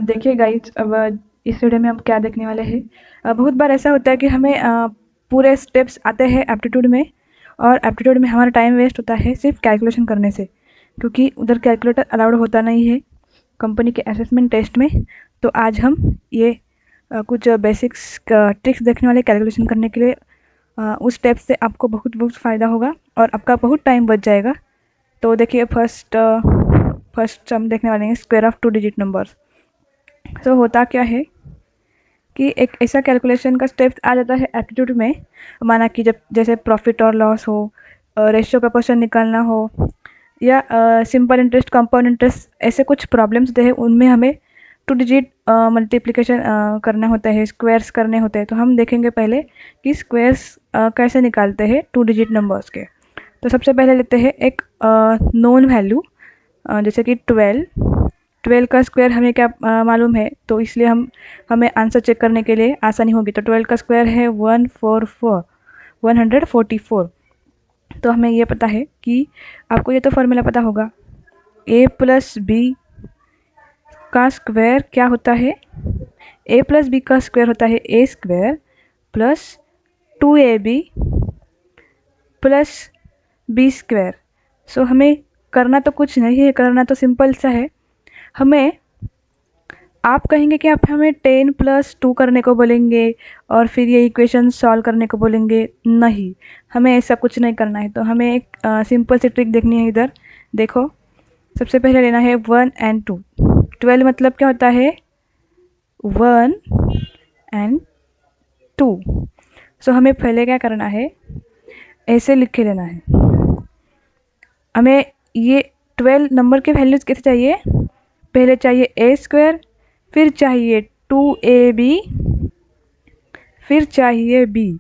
देखिए गाइस, अब इस वीडियो में हम क्या देखने वाले हैं। बहुत बार ऐसा होता है कि हमें पूरे स्टेप्स आते हैं एप्टीट्यूड में, और एप्टीट्यूड में हमारा टाइम वेस्ट होता है सिर्फ कैलकुलेशन करने से, क्योंकि उधर कैलकुलेटर अलाउड होता नहीं है कंपनी के असेसमेंट टेस्ट में। तो आज हम ये कुछ बेसिक्स ट्रिक्स देखने वाले कैलकुलेशन करने के लिए। उस स्टेप से आपको बहुत बहुत फ़ायदा होगा और आपका बहुत टाइम बच जाएगा। तो देखिए, फर्स्ट हम देखने वाले हैं स्क्वायर ऑफ 2 डिजिट नंबर्स। तो होता क्या है कि एक ऐसा कैलकुलेशन का स्टेप आ जाता है एप्टीट्यूड में। माना कि जब जैसे प्रॉफिट और लॉस हो, रेशियो प्रपोर्शन निकालना हो, या सिंपल इंटरेस्ट, कंपाउंड इंटरेस्ट, ऐसे कुछ प्रॉब्लम्स होते हैं, उनमें हमें 2 डिजिट मल्टीप्लिकेशन करना होता है, स्क्वायर्स करने होते हैं। तो हम देखेंगे पहले कि स्क्वायर्स कैसे निकालते हैं 2 डिजिट नंबर्स के। तो सबसे पहले लेते हैं एक नोन वैल्यू, जैसे कि 12 का स्क्वायर हमें क्या मालूम है, तो इसलिए हमें आंसर चेक करने के लिए आसानी होगी। तो 12 का स्क्वायर है 144। तो हमें ये पता है कि आपको ये तो फॉर्मूला पता होगा, a प्लस बी का स्क्वायर क्या होता है। a प्लस बी का स्क्वायर होता है a स्क्वायर प्लस 2ab प्लस बी स्क्वायर। सो हमें करना तो कुछ नहीं है, करना तो सिंपल सा है। हमें आप कहेंगे कि आप हमें 10 प्लस 2 करने को बोलेंगे और फिर ये इक्वेशन सॉल्व करने को बोलेंगे। नहीं, हमें ऐसा कुछ नहीं करना है। तो हमें एक सिंपल सी ट्रिक देखनी है। इधर देखो, सबसे पहले लेना है 1 एंड 2। 12 मतलब क्या होता है, 1 एंड 2। सो हमें पहले क्या करना है, ऐसे लिख के लेना है। हमें ये 12 नंबर के वैल्यूज़ कैसे चाहिए, पहले चाहिए a स्क्वायर, फिर चाहिए 2ab, फिर चाहिए b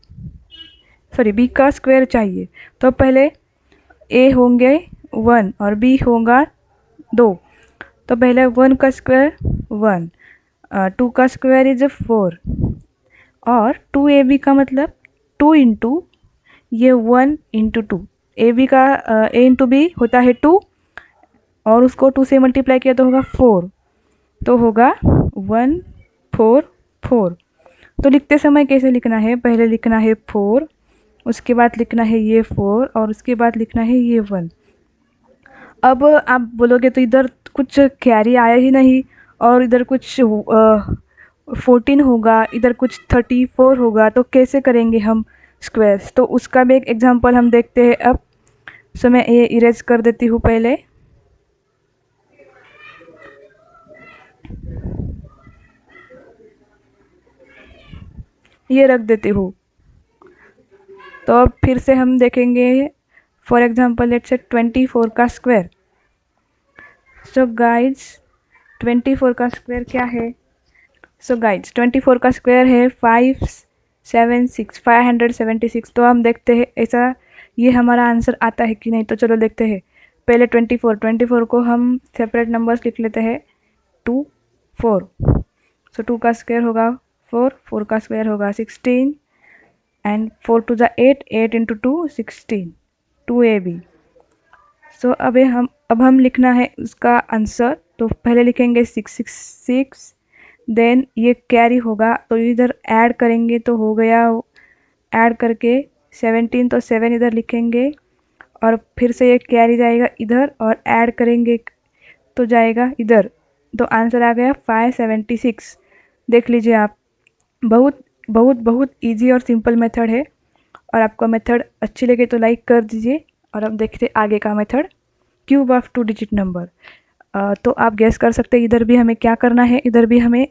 का स्क्वायर चाहिए। तो पहले a होंगे 1 और b होगा 2। तो पहले 1 का स्क्वायर 1, 2 का स्क्वायर इज 4, और 2ab का मतलब 2 इंटू ये 1 इंटू 2। ए बी का a इंटू बी होता है 2, और उसको 2 से मल्टीप्लाई किया तो होगा 4। तो होगा 1 4 4। तो लिखते समय कैसे लिखना है, पहले लिखना है 4, उसके बाद लिखना है ये 4, और उसके बाद लिखना है ये 1। अब आप बोलोगे तो इधर कुछ कैरी आया ही नहीं, और इधर कुछ 14 होगा, इधर कुछ 34 होगा, तो कैसे करेंगे हम स्क्वायर्स। तो उसका भी एक एग्जांपल हम देखते हैं। अब सो मैं ये इरेज कर देती हूँ पहले। ये रख देती हूँ। तो अब फिर से हम देखेंगे, फॉर एग्जांपल लेट्स से 24 का स्क्वायर। सो गाइड्स, 24 का स्क्वायर क्या है। सो गाइड्स, 24 का स्क्वायर है 576। तो हम देखते हैं ऐसा ये हमारा आंसर आता है कि नहीं। तो चलो देखते हैं। पहले 24 को हम सेपरेट नंबर्स लिख लेते हैं, 2 4। सो 2 का स्क्वायर होगा 4, 4 का स्क्वायर होगा 16, एंड 4 टू ज़ा 8, 8 इंटू 2 16, 2ab। सो अब हम लिखना है उसका आंसर। तो पहले लिखेंगे 666, देन ये कैरी होगा तो इधर ऐड करेंगे तो हो गया, ऐड करके 17, तो 7 इधर लिखेंगे, और फिर से ये कैरी जाएगा इधर और ऐड करेंगे तो जाएगा इधर। तो आंसर आ गया 576। देख लीजिए आप, बहुत बहुत बहुत इजी और सिंपल मेथड है। और आपको मेथड अच्छी लगे तो लाइक कर दीजिए। और अब देखते आगे का method, cube of 2 digit number. तो आप गेस कर सकते हैं इधर भी हमें क्या करना है। इधर भी हमें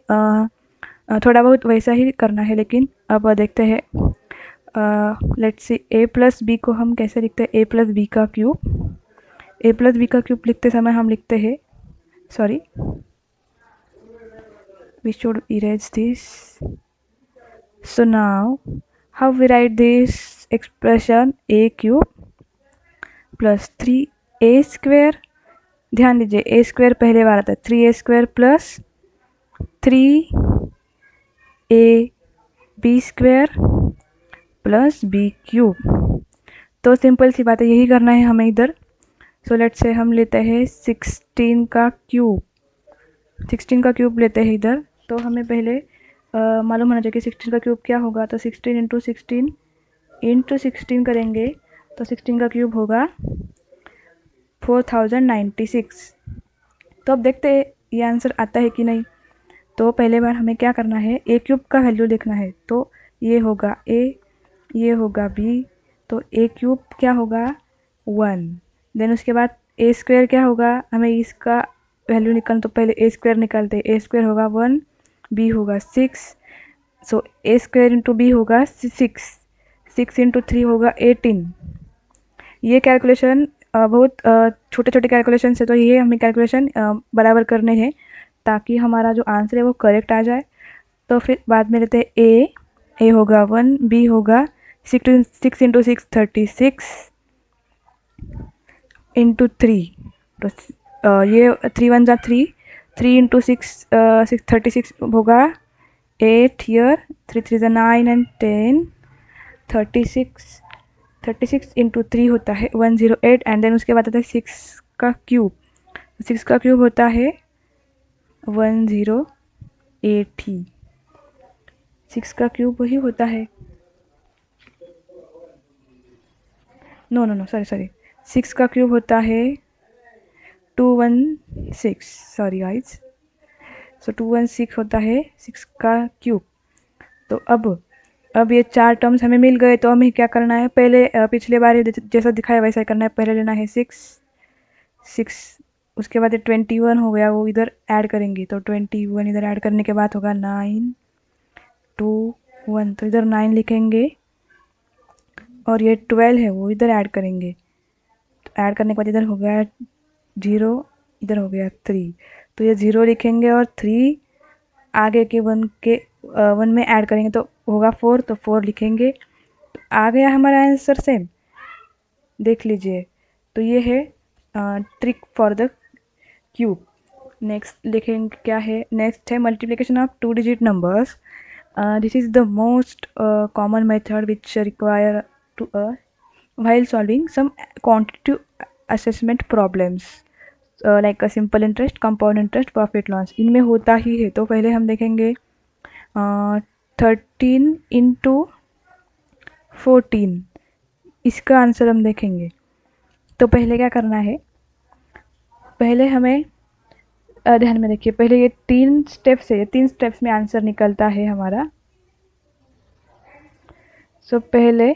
थोड़ा बहुत वैसा ही करना है, लेकिन अब देखते हैं। Let's see, a plus B को हम कैसे लिखते हैं, a प्लस बी का क्यूब। a प्लस बी का क्यूब लिखते समय हम लिखते हैं, sorry, we should erase this. So now how we write this expression, a cube plus 3a square। ध्यान दीजिए, a स्क्वायर पहले बार आता है, 3a square plus 3a b square plus B cube. तो सिंपल सी बात है, यही करना है हमें इधर। सो लेट्स से हम लेते हैं 16 का क्यूब। 16 का क्यूब लेते हैं इधर, तो हमें पहले मालूम होना चाहिए कि 16 का क्यूब क्या होगा। तो 16 करेंगे तो 16 का क्यूब होगा 4096। तो अब देखते हैं ये आंसर आता है कि नहीं। तो पहले बार हमें क्या करना है, ए क्यूब का वैल्यू देखना है। तो ये होगा ए, ये होगा बी, तो ए क्यूब क्या होगा 1। देन उसके बाद ए स्क्वायर क्या होगा, हमें इसका वैल्यू निकालना, तो पहले ए स्क्वायर निकालते हैं। ए स्क्वायर होगा 1, बी होगा 6, सो ए स्क्वायर इंटू बी होगा 6, 6 इंटू 3 होगा 18। ये कैलकुलेशन बहुत छोटे छोटे कैलकुलेशन है, तो ये हमें कैलकुलेशन बराबर करने हैं ताकि हमारा जो आंसर है वो करेक्ट आ जाए। तो फिर बाद में लेते हैं ए होगा 1, बी होगा 6 इंटू 6 36 इंटू 3, तो ये 3 1 जा 3, 3 इंटू 6 36 होगा 8 हियर, 3 3 जा 9 एंड 10, 36 इंटू 3 होता है 108। एंड देन उसके बाद आता है 6 का क्यूब, 6 का क्यूब होता है 1080। 6 का क्यूब वही होता है, नो सॉरी 6 का क्यूब होता है 216, सॉरी गाइज। सो 216 होता है 6 का क्यूब। तो अब ये 4 टर्म्स हमें मिल गए, तो हमें क्या करना है, पहले पिछले बार जैसा दिखाया वैसा ही करना है। पहले लेना है 6, उसके बाद 21 हो गया, वो इधर ऐड करेंगे। तो 21 इधर ऐड करने के बाद होगा 9 2 1, तो इधर 9 लिखेंगे, और ये 12 है वो इधर ऐड करेंगे। ऐड करने के बाद इधर हो गया 0, इधर हो गया 3, तो ये 0 लिखेंगे और 3 आगे के 1 में ऐड करेंगे तो होगा 4, तो 4 लिखेंगे। तो आ गया हमारा आंसर सेम, देख लीजिए। तो ये है trick for the cube. Next लिखेंगे क्या है, नेक्स्ट है multiplication of 2 digit numbers. This is the most common method which require to while solving some quantitative assessment problems like a simple interest, compound interest, profit loss, इनमें होता ही है। तो पहले हम देखेंगे 13 इंटू 14, इसका आंसर हम देखेंगे। तो पहले क्या करना है, पहले हमें ध्यान में रखिए, पहले ये 3 स्टेप्स है, ये 3 स्टेप्स में आंसर निकलता है हमारा। सो पहले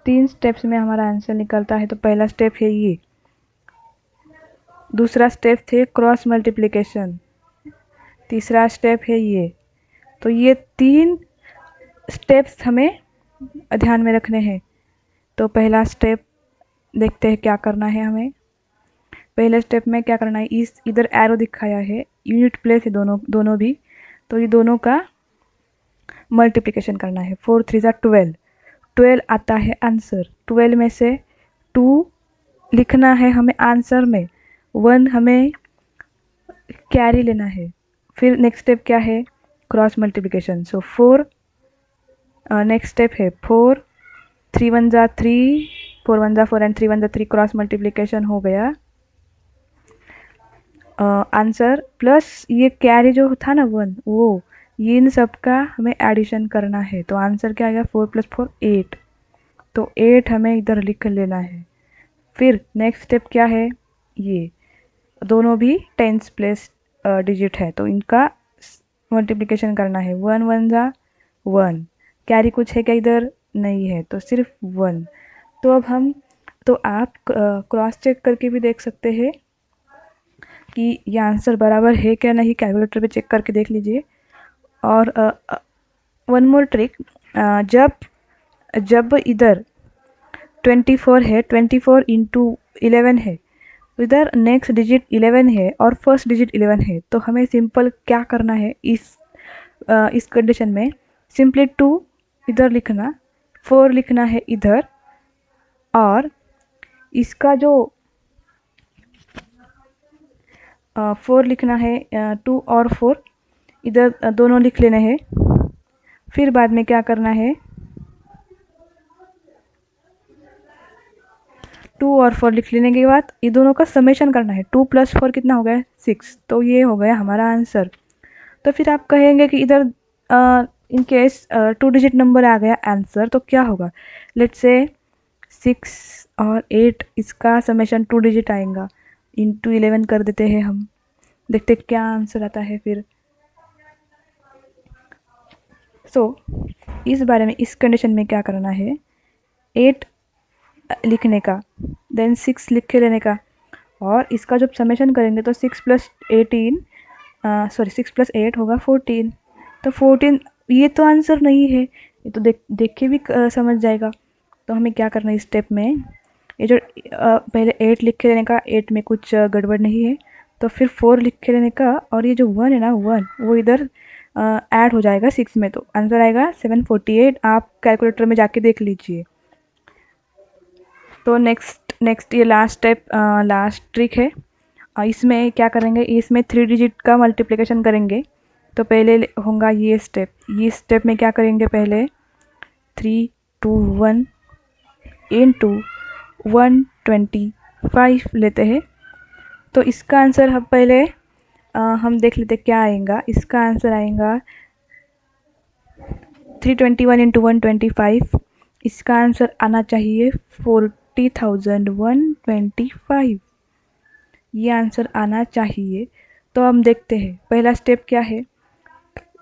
3 स्टेप्स में हमारा आंसर निकलता है। तो पहला स्टेप है ये, दूसरा स्टेप है क्रॉस मल्टीप्लिकेशन, तीसरा स्टेप है ये। तो ये 3 स्टेप्स हमें ध्यान में रखने हैं। तो पहला स्टेप देखते हैं क्या करना है हमें। पहले स्टेप में क्या करना है, इस इधर एरो दिखाया है, यूनिट प्लेस है दोनों भी, तो ये दोनों का मल्टीप्लिकेशन करना है। 4 3 12, 12 आता है आंसर। 12 में से 2 लिखना है हमें आंसर में, 1 हमें कैरी लेना है। फिर नेक्स्ट स्टेप क्या है, क्रॉस मल्टीप्लिकेशन। सो 4, नेक्स्ट स्टेप है 4, 3 1 जा 3, 4 1 जा 4 एंड 3 1 जा 3, क्रॉस मल्टीप्लिकेशन हो गया आंसर। प्लस ये कैरी जो था ना 1, वो ये इन सब का हमें एडिशन करना है। तो आंसर क्या आ गया, 4 + 4 8, तो 8 हमें इधर लिख लेना है। फिर नेक्स्ट स्टेप क्या है, ये दोनों भी 10th प्लेस डिजिट है, तो इनका मल्टीप्लिकेशन करना है। 1 1 जा 1, कैरी कुछ है क्या इधर, नहीं है, तो सिर्फ 1। तो आप क्रॉस चेक करके भी देख सकते हैं कि ये आंसर बराबर है क्या नहीं, कैलकुलेटर पे चेक करके देख लीजिए। और वन मोर ट्रिक, जब इधर 24 है, 24 इंटू 11 है, तो इधर नेक्स्ट डिजिट 11 है और फर्स्ट डिजिट 11 है, तो हमें सिंपल क्या करना है, इस कंडीशन में सिंपली 2 इधर लिखना, 4 लिखना है इधर, और इसका जो 4 लिखना है, 2 और 4 इधर दोनों लिख लेने हैं। फिर बाद में क्या करना है, 2 और 4 लिख लेने के बाद ये दोनों का समेशन करना है। 2 + 4 कितना हो गया? 6। तो ये हो गया हमारा आंसर। तो फिर आप कहेंगे कि इधर इन केस 2 डिजिट नंबर आ गया आंसर तो क्या होगा? लेट्स से 6 और 8 इसका समेशन 2 डिजिट आएगा, इंटू 11 कर देते हैं हम, देखते क्या आंसर आता है फिर। इस बारे में, इस कंडीशन में क्या करना है, 8 लिखने का, देन 6 लिख के लेने का, और इसका जब समेशन करेंगे तो 6 + 8 होगा 14। तो 14 ये तो आंसर नहीं है, ये तो देख के भी समझ जाएगा। तो हमें क्या करना है इस स्टेप में, ये जो पहले 8 लिख के लेने का, 8 में कुछ गड़बड़ नहीं है, तो फिर 4 लिख के लेने का, और ये जो 1 है ना 1 वो इधर ऐड हो जाएगा 6 में, तो आंसर आएगा 748। आप कैलकुलेटर में जाके देख लीजिए। तो नेक्स्ट ये लास्ट स्टेप, लास्ट ट्रिक है। इसमें क्या करेंगे, इसमें 3 डिजिट का मल्टीप्लिकेशन करेंगे। तो पहले होगा ये स्टेप में क्या करेंगे, पहले 3 2 1 इंटू 125 लेते हैं। तो इसका आंसर हम पहले हम देख लेते क्या आएगा। इसका आंसर आएगा 321 इंटू 125। इसका आंसर आना चाहिए 40,125, ये आंसर आना चाहिए। तो हम देखते हैं पहला स्टेप क्या है,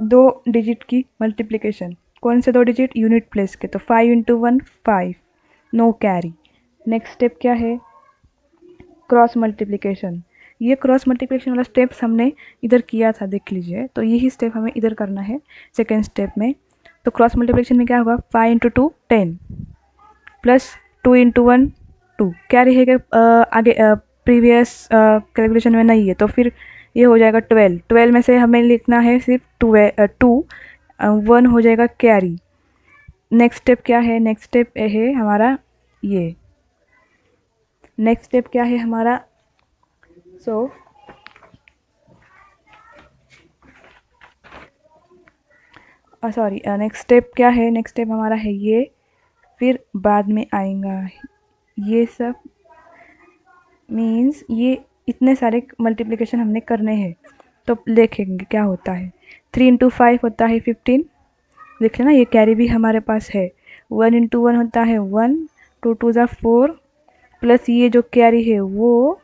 2 डिजिट की मल्टीप्लिकेशन। कौन से 2 डिजिट? यूनिट प्लेस के, तो 5 into 1 5, no carry. Next step क्या है, क्रॉस मल्टीप्लिकेशन। ये क्रॉस मल्टीप्लिकेशन वाला स्टेप्स हमने इधर किया था, देख लीजिए। तो यही स्टेप हमें इधर करना है सेकेंड स्टेप में। तो क्रॉस मल्टीप्लिकेशन में क्या होगा, 5 इंटू 2 10 प्लस 2 इंटू 1 2, क्या रहेगा आगे प्रीवियस कैलकुलेशन में नहीं है, तो फिर ये हो जाएगा 12 में से हमें लिखना है सिर्फ 2 1 हो जाएगा कैरी। नेक्स्ट स्टेप क्या है, नेक्स्ट स्टेप है हमारा ये, नेक्स्ट स्टेप क्या है हमारा, नेक्स्ट स्टेप क्या है, नेक्स्ट स्टेप हमारा है ये, फिर बाद में आएगा ये सब, मीन्स ये इतने सारे मल्टीप्लिकेशन हमने करने हैं। तो देखेंगे क्या होता है। 3 इंटू 5 होता है 15, देख लेना ये कैरी भी हमारे पास है। 1 इंटू 1 होता है 1, 2 2 ज़ा 4, प्लस ये जो कैरी है वो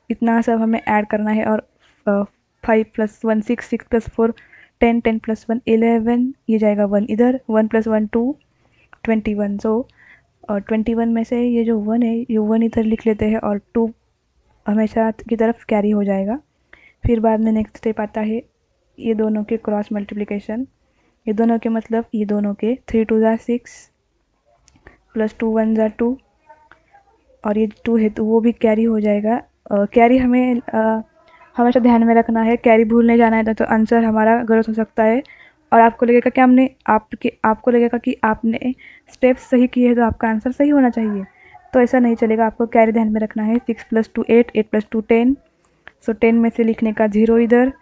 इतना सब हमें ऐड करना है, और 5 + 1 6, 6 + 4 10, 10 + 1 11, ये जाएगा 1 इधर, 1 + 1 2 21। सो 21 में से ये जो 1 है ये 1 इधर लिख लेते हैं, और 2 हमेशा की तरफ कैरी हो जाएगा। फिर बाद में नेक्स्ट स्टेप आता है ये दोनों के क्रॉस मल्टीप्लिकेशन। ये दोनों के मतलब ये दोनों के 3 2 ज़ा 6 प्लस 2 1 ज़ा 2, और ये 2 है तो वो भी कैरी हो जाएगा। कैरी हमें हमेशा ध्यान में रखना है, कैरी भूलने जाना है तो आंसर हमारा गलत हो सकता है, और आपको लगेगा कि आपको लगेगा कि आपने स्टेप्स सही किए हैं तो आपका आंसर सही होना चाहिए। तो ऐसा नहीं चलेगा, आपको कैरी ध्यान में रखना है। 6 + 2 8, 8 + 2 10, सो 10 में से लिखने का 0 इधर,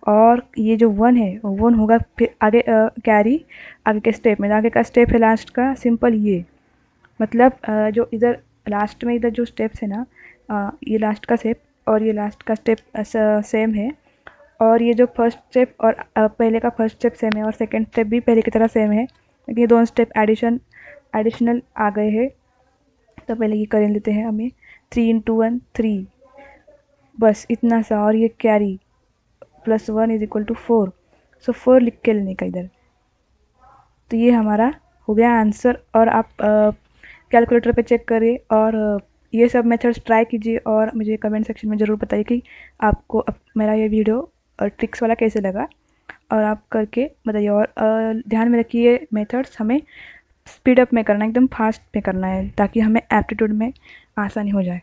और ये जो 1 है वो 1 होगा फिर आगे कैरी आगे के स्टेप में। आगे का स्टेप है लास्ट का सिंपल, ये मतलब जो इधर लास्ट में इधर जो स्टेप्स है ना, ये लास्ट का स्टेप और ये लास्ट का स्टेप सेम है, और ये जो फर्स्ट स्टेप और पहले का फर्स्ट स्टेप सेम है, और सेकंड स्टेप भी पहले की तरह सेम है, लेकिन ये दोनों स्टेप एडिशनल आ गए हैं। तो पहले ये कर लेते हैं हमें, 3 इंटू 1 3, बस इतना सा, और ये कैरी प्लस 1 = 4, सो 4 लिख के लेने का इधर। तो ये हमारा हो गया आंसर, और आप कैलकुलेटर पे चेक करिए, और ये सब मेथड्स ट्राई कीजिए, और मुझे कमेंट सेक्शन में ज़रूर बताइए कि आपको मेरा ये वीडियो ट्रिक्स वाला कैसे लगा, और आप करके बताइए। और ध्यान में रखिए मेथड्स हमें स्पीड अप में करना है, एकदम फास्ट में करना है, ताकि हमें एप्टीट्यूड में आसानी हो जाए।